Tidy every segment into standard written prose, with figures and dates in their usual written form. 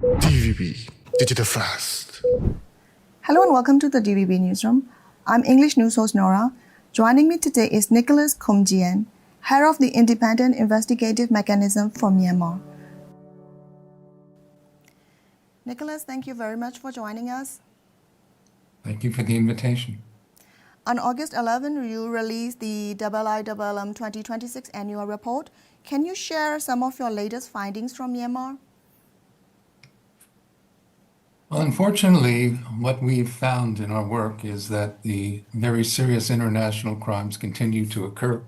DVB, Digital Fast. Hello and welcome to the DVB Newsroom. I'm English news host Nora. Joining me today is Nicholas Koumjian, head of the Independent Investigative Mechanism for Myanmar. Nicholas, thank you very much for joining us. Thank you for the invitation. On August 11, you released the IIMM 2026 annual report. Can you share some of your latest findings from Myanmar? Well, unfortunately, what we've found in our work is that the very serious international crimes continue to occur,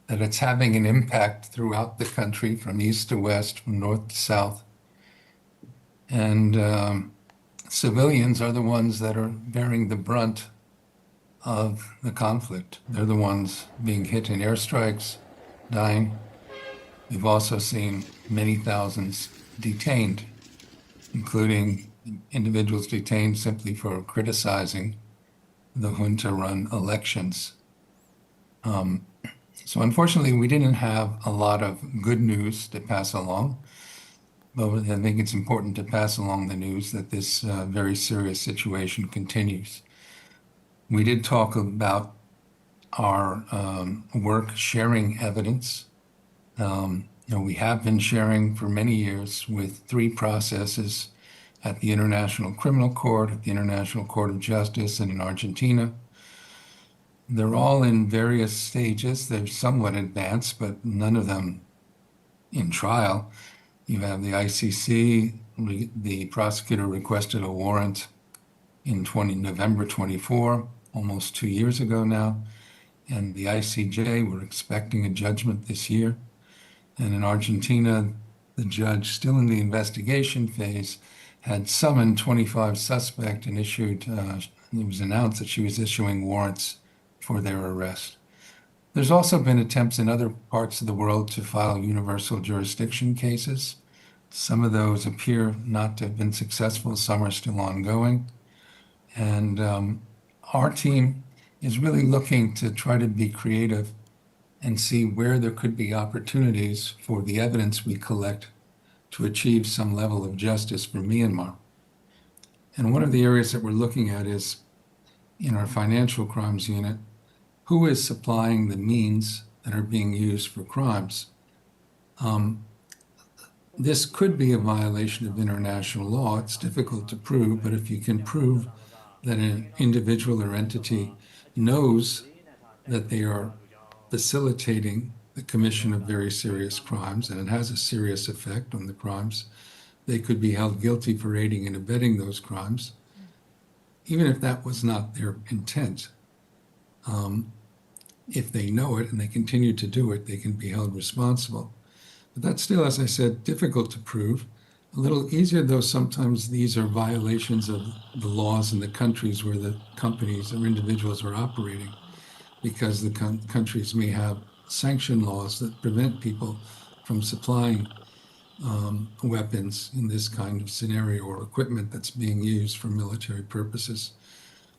that it's having an impact throughout the country from east to west, from north to south. And civilians are the ones that are bearing the brunt of the conflict. They're the ones being hit in airstrikes, dying. We've also seen many thousands detained, including individuals detained simply for criticizing the junta-run elections. So unfortunately, we didn't have a lot of good news to pass along, but I think it's important to pass along the news that this very serious situation continues. We did talk about our work sharing evidence. We have been sharing for many years with three processes at the International Criminal Court, at the International Court of Justice, and in Argentina. They're all in various stages. They're somewhat advanced, but none of them in trial. You have the ICC. The prosecutor requested a warrant in November 24, almost 2 years ago now. And the ICJ, we're expecting a judgment this year. And in Argentina, the judge, still in the investigation phase, had summoned 25 suspects and issued, it was announced that she was issuing warrants for their arrest. There's also been attempts in other parts of the world to file universal jurisdiction cases. Some of those appear not to have been successful. Some are still ongoing. And our team is really looking to try to be creative and see where there could be opportunities for the evidence we collect to achieve some level of justice for Myanmar. And one of the areas that we're looking at is in our financial crimes unit, who is supplying the means that are being used for crimes? This could be a violation of international law. It's difficult to prove, but if you can prove that an individual or entity knows that they are facilitating the commission of very serious crimes, and it has a serious effect on the crimes, they could be held guilty for aiding and abetting those crimes, even if that was not their intent. If they know it and they continue to do it, they can be held responsible. But that's still, as I said, difficult to prove. A little easier, though sometimes these are violations of the laws in the countries where the companies or individuals are operating, because the countries may have sanction laws that prevent people from supplying weapons in this kind of scenario or equipment that's being used for military purposes.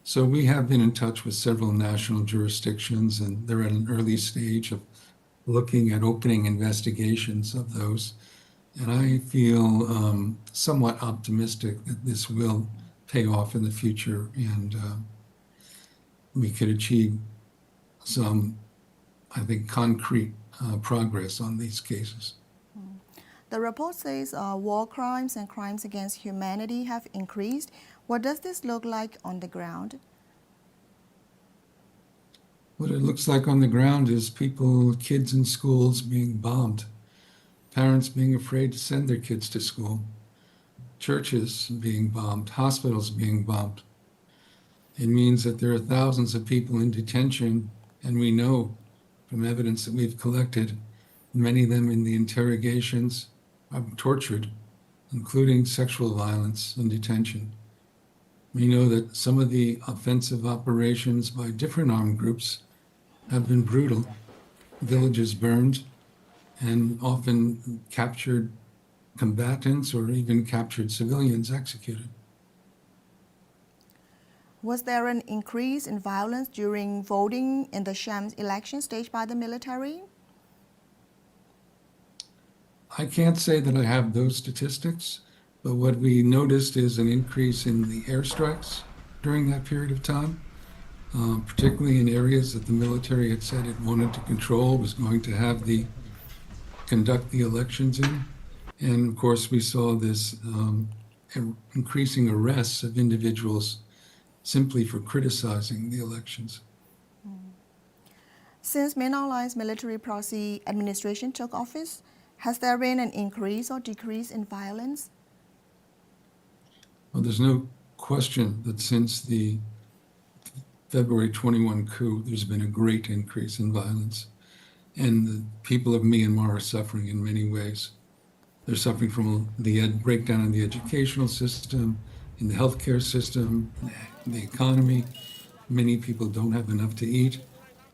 So we have been in touch with several national jurisdictions, and they're at an early stage of looking at opening investigations of those. And I feel somewhat optimistic that this will pay off in the future, and we could achieve some, I think, concrete progress on these cases. The report says war crimes and crimes against humanity have increased. What does this look like on the ground? What it looks like on the ground is people, kids in schools being bombed, parents being afraid to send their kids to school, churches being bombed, hospitals being bombed. It means that there are thousands of people in detention, and we know from evidence that we've collected, many of them in the interrogations are tortured, including sexual violence in detention. We know that some of the offensive operations by different armed groups have been brutal. Villages burned, and often captured combatants or even captured civilians executed. Was there an increase in violence during voting in the sham election staged by the military? I can't say that I have those statistics, But what we noticed is an increase in the airstrikes during that period of time, particularly in areas that the military had said it wanted to control, was going to have conduct the elections in. And of course, we saw this increasing arrests of individuals simply for criticizing the elections. Since Myanmar's military proxy administration took office, has there been an increase or decrease in violence? Well, there's no question that since the February 21 coup, there's been a great increase in violence. And the people of Myanmar are suffering in many ways. They're suffering from the breakdown in the educational system, in the healthcare system, the economy. Many people don't have enough to eat.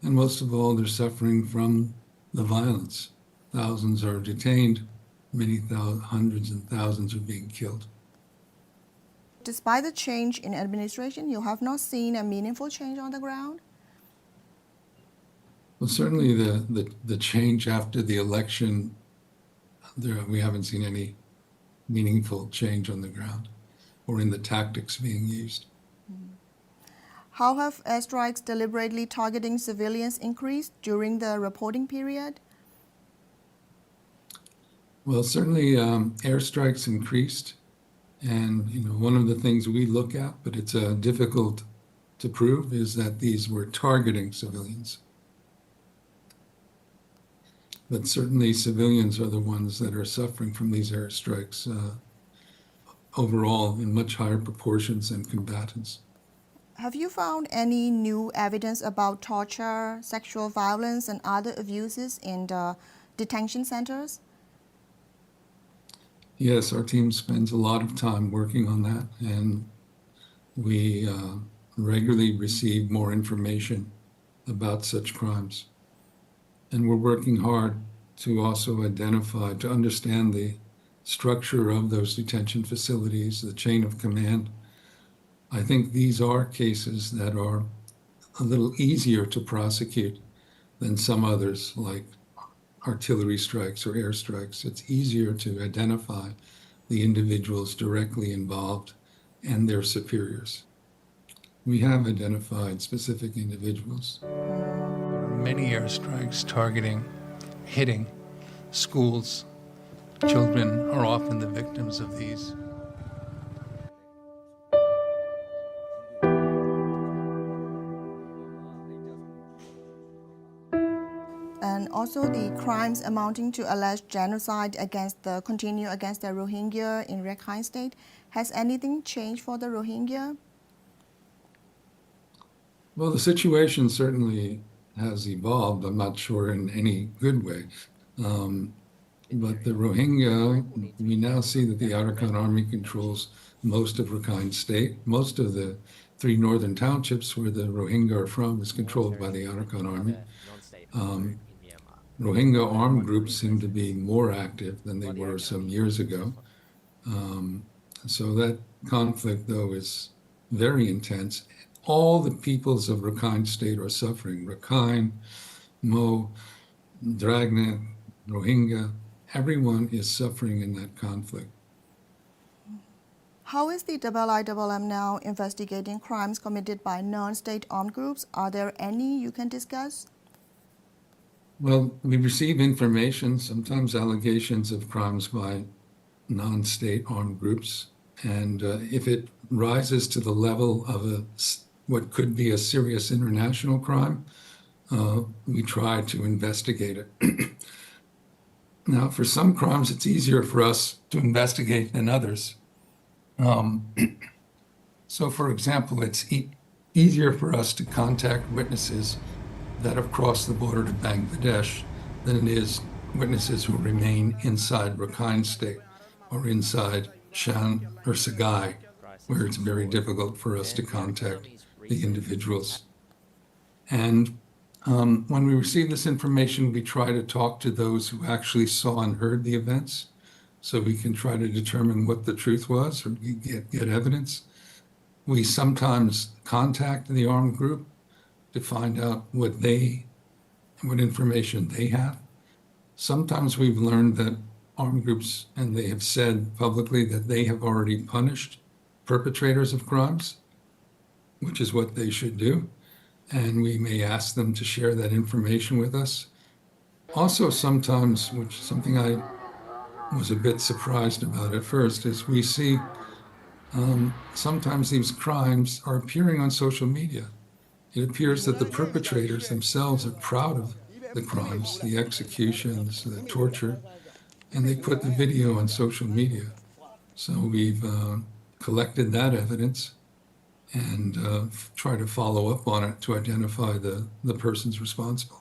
And most of all, they're suffering from the violence. Thousands are detained, hundreds and thousands are being killed. Despite the change in administration, you have not seen a meaningful change on the ground? Well, certainly the change after the election, we haven't seen any meaningful change on the ground or in the tactics being used. How have airstrikes deliberately targeting civilians increased during the reporting period? Well, certainly airstrikes increased. And one of the things we look at, but it's difficult to prove, is that these were targeting civilians. But certainly civilians are the ones that are suffering from these airstrikes overall in much higher proportions than combatants. Have you found any new evidence about torture, sexual violence, and other abuses in the detention centers? Yes, our team spends a lot of time working on that, and we regularly receive more information about such crimes. And we're working hard to also identify, to understand the structure of those detention facilities, the chain of command. I think these are cases that are a little easier to prosecute than some others, like artillery strikes or airstrikes. It's easier to identify the individuals directly involved and their superiors. We have identified specific individuals. There are many airstrikes targeting, hitting schools. Children are often the victims of these. And also the crimes amounting to alleged genocide continue against the Rohingya in Rakhine State. Has anything changed for the Rohingya? Well, the situation certainly has evolved. I'm not sure in any good way. But the Rohingya, we now see that the Arakan Army controls most of Rakhine State. Most of the 3 northern townships where the Rohingya are from is controlled by the Arakan Army. Rohingya armed groups seem to be more active than they were some years ago. So that conflict, though, is very intense. All the peoples of Rakhine State are suffering. Rakhine, Mo, Dragnet, Rohingya, everyone is suffering in that conflict. How is the IIMM now investigating crimes committed by non-state armed groups? Are there any you can discuss? Well, we receive information, sometimes allegations of crimes by non-state armed groups. And if it rises to the level of what could be a serious international crime, we try to investigate it. Now, for some crimes, it's easier for us to investigate than others. So, for example, it's easier for us to contact witnesses that have crossed the border to Bangladesh than it is witnesses who remain inside Rakhine State or inside Shan or Sagai, where it's very difficult for us to contact the individuals. And when we receive this information, we try to talk to those who actually saw and heard the events, so we can try to determine what the truth was or get evidence. We sometimes contact the armed group to find out what information they have. Sometimes we've learned that armed groups, and they have said publicly that they have already punished perpetrators of crimes, which is what they should do. And we may ask them to share that information with us. Also, sometimes, which is something I was a bit surprised about at first, is we see sometimes these crimes are appearing on social media. It appears that the perpetrators themselves are proud of the crimes, the executions, the torture, and they put the video on social media. So we've collected that evidence and try to follow up on it to identify the persons responsible.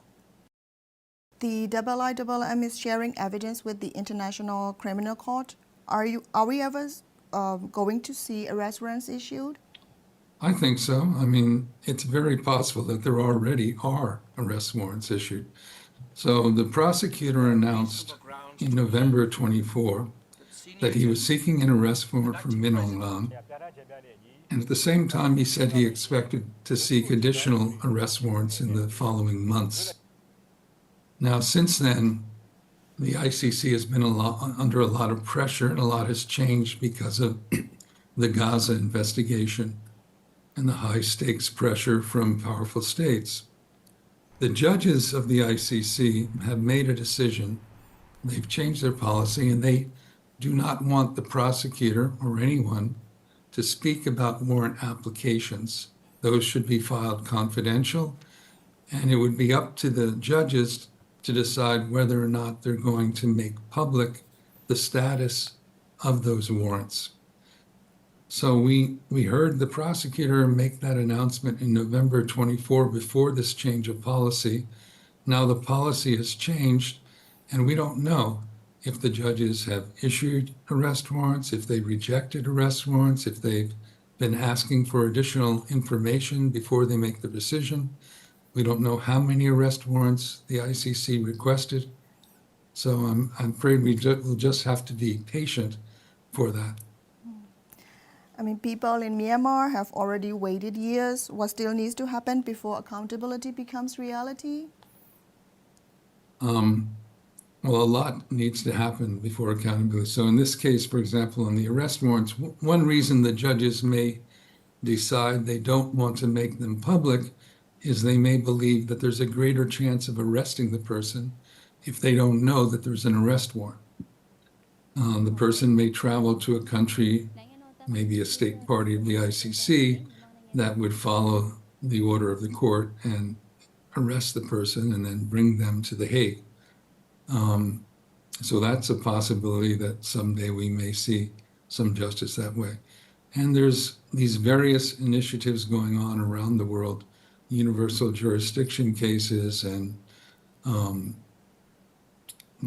The IIMM is sharing evidence with the International Criminal Court. Are we ever going to see arrest warrants issued? I think so. I mean, it's very possible that there already are arrest warrants issued. So the prosecutor announced in November 24 that he was seeking an arrest warrant for Min Aung Hlaing. And at the same time, he said he expected to seek additional arrest warrants in the following months. Now, since then, the ICC has been under a lot of pressure, and a lot has changed because of the Gaza investigation and the high-stakes pressure from powerful states. The judges of the ICC have made a decision. They've changed their policy, and they do not want the prosecutor or anyone to speak about warrant applications. Those should be filed confidential, and it would be up to the judges to decide whether or not they're going to make public the status of those warrants. So we heard the prosecutor make that announcement in November 24 before this change of policy. Now the policy has changed, and we don't know if the judges have issued arrest warrants, if they rejected arrest warrants, if they've been asking for additional information before they make the decision. We don't know how many arrest warrants the ICC requested. So I'm afraid we'll just have to be patient for that. I mean, people in Myanmar have already waited years. What still needs to happen before accountability becomes reality? Well, a lot needs to happen before accountability. So in this case, for example, on the arrest warrants, one reason the judges may decide they don't want to make them public is they may believe that there's a greater chance of arresting the person if they don't know that there's an arrest warrant. The person may travel to a country, maybe a state party of the ICC, that would follow the order of the court and arrest the person and then bring them to The Hague. So that's a possibility that someday we may see some justice that way. And there's these various initiatives going on around the world, universal jurisdiction cases and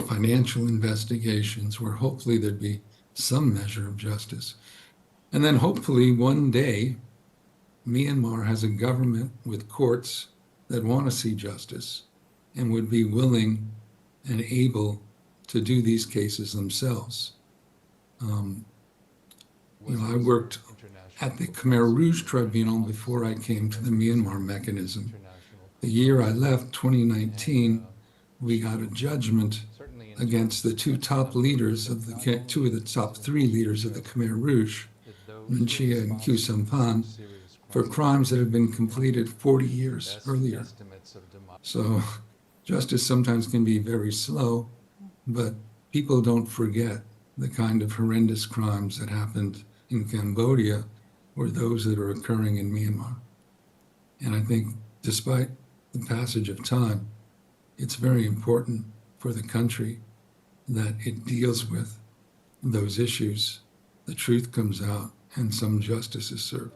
financial investigations where hopefully there'd be some measure of justice. And then hopefully one day, Myanmar has a government with courts that want to see justice and would be willing and able to do these cases themselves. I worked at the Khmer Rouge Tribunal before I came to the Myanmar mechanism. The year I left, 2019, we got a judgment against the two of the top three leaders of the Khmer Rouge, Minchia and Khieu Samphan, for crimes that had been completed 40 years earlier. So justice sometimes can be very slow, but people don't forget the kind of horrendous crimes that happened in Cambodia or those that are occurring in Myanmar. And I think despite the passage of time, it's very important for the country that it deals with those issues, the truth comes out, and some justice is served.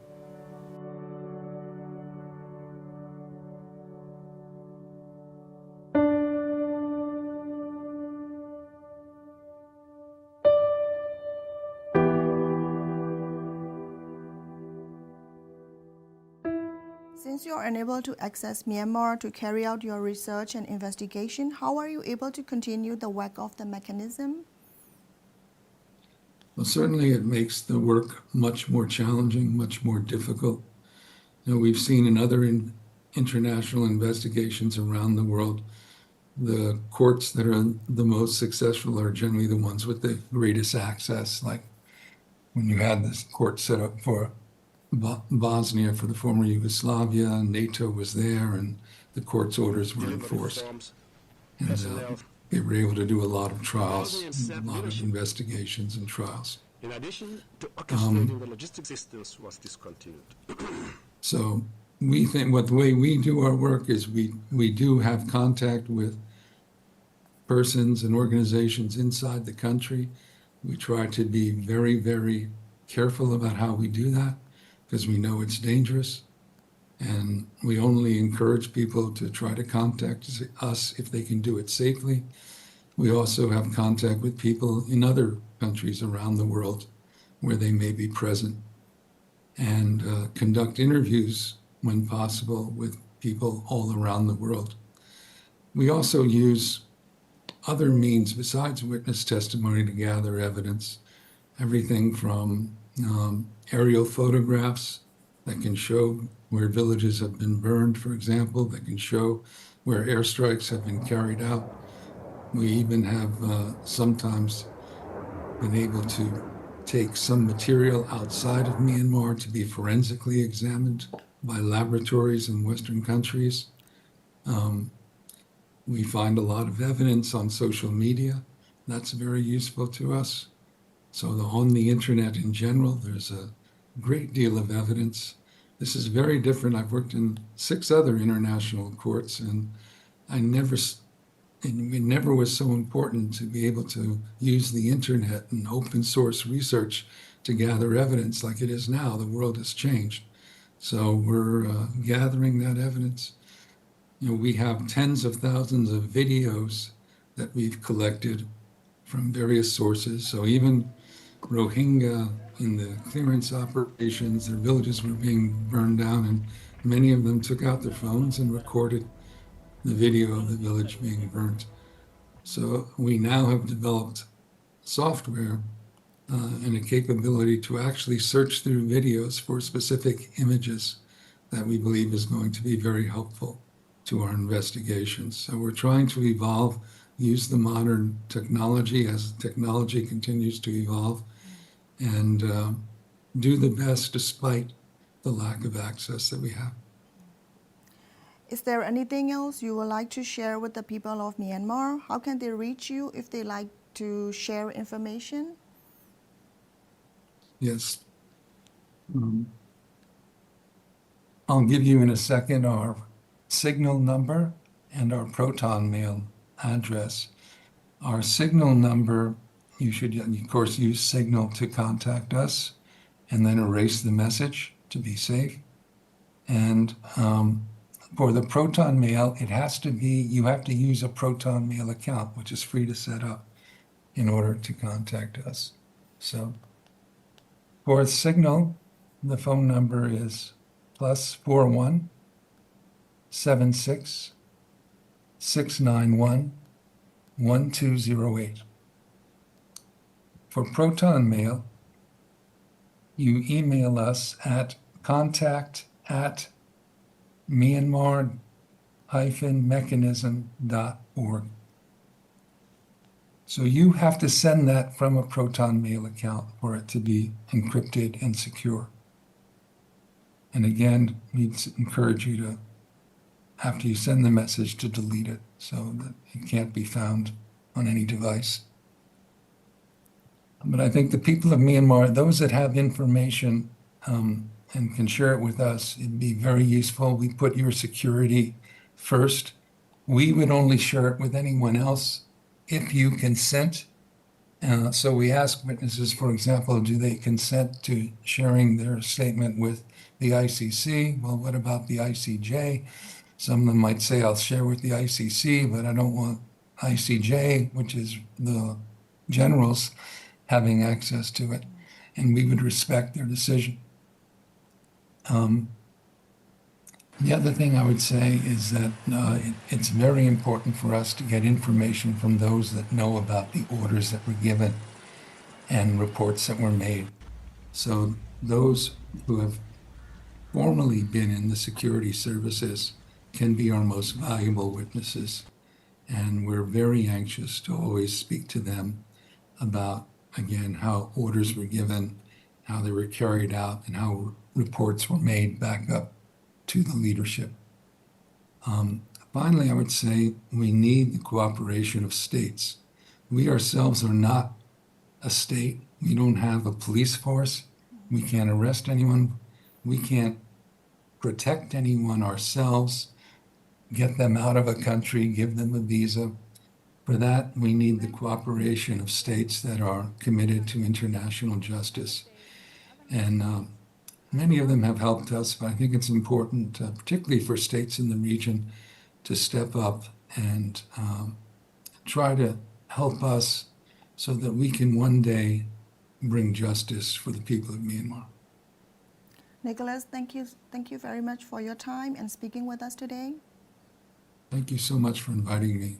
Since you are unable to access Myanmar to carry out your research and investigation, how are you able to continue the work of the mechanism? Well, certainly it makes the work much more challenging, much more difficult. We've seen in other international investigations around the world the courts that are the most successful are generally the ones with the greatest access, like when you had this court set up for Bosnia, for the former Yugoslavia, NATO was there, and the court's orders were enforced. And they were able to do a lot of trials, a lot of investigations and trials. In addition to orchestrating the logistics systems was discontinued. So we think the way we do our work is we do have contact with persons and organizations inside the country. We try to be very, very careful about how we do that because we know it's dangerous. And we only encourage people to try to contact us if they can do it safely. We also have contact with people in other countries around the world where they may be present and conduct interviews when possible with people all around the world. We also use other means besides witness testimony to gather evidence, everything from aerial photographs that can show where villages have been burned, for example, that can show where airstrikes have been carried out. We even have sometimes been able to take some material outside of Myanmar to be forensically examined by laboratories in Western countries. We find a lot of evidence on social media. That's very useful to us. So on the internet in general, there's a great deal of evidence. This is very different. I've worked in 6 other international courts, and it never was so important to be able to use the internet and open source research to gather evidence like it is now. The world has changed. So we're gathering that evidence. We have tens of thousands of videos that we've collected from various sources. So even Rohingya in the clearance operations, their villages were being burned down, and many of them took out their phones and recorded the video of the village being burnt. So we now have developed software and a capability to actually search through videos for specific images that we believe is going to be very helpful to our investigations. So we're trying to evolve, use the modern technology as technology continues to evolve, and do the best despite the lack of access that we have. Is there anything else you would like to share with the people of Myanmar? How can they reach you if they like to share information? Yes. I'll give you in a second our signal number and our proton mail address. Our signal number, you should, of course, use Signal to contact us and then erase the message to be safe. And for the proton mail, it has to be, you have to use a proton mail account, which is free to set up in order to contact us. So for Signal, the phone number is +41 76 691 1208. For proton mail, you email us at contact@myanmar-mechanism.org. So you have to send that from a proton mail account for it to be encrypted and secure. And again, we'd encourage you to, after you send the message, to delete it so that it can't be found on any device. But I think the people of Myanmar, those that have information and can share it with us, it'd be very useful. We put your security first. We would only share it with anyone else if you consent. So we ask witnesses, for example, do they consent to sharing their statement with the ICC? Well, what about the ICJ? Some of them might say, I'll share with the ICC, but I don't want ICJ, which is the generals, having access to it. And we would respect their decision. The other thing I would say is that it's very important for us to get information from those that know about the orders that were given and reports that were made. So those who have formerly been in the security services can be our most valuable witnesses. And we're very anxious to always speak to them about, again, how orders were given, how they were carried out, and how reports were made back up to the leadership. Finally, I would say we need the cooperation of states. We ourselves are not a state. We don't have a police force. We can't arrest anyone. We can't protect anyone ourselves, get them out of a country, give them a visa. For that, we need the cooperation of states that are committed to international justice. And many of them have helped us, but I think it's important, particularly for states in the region, to step up and try to help us so that we can one day bring justice for the people of Myanmar. Nicholas, thank you very much for your time and speaking with us today. Thank you so much for inviting me.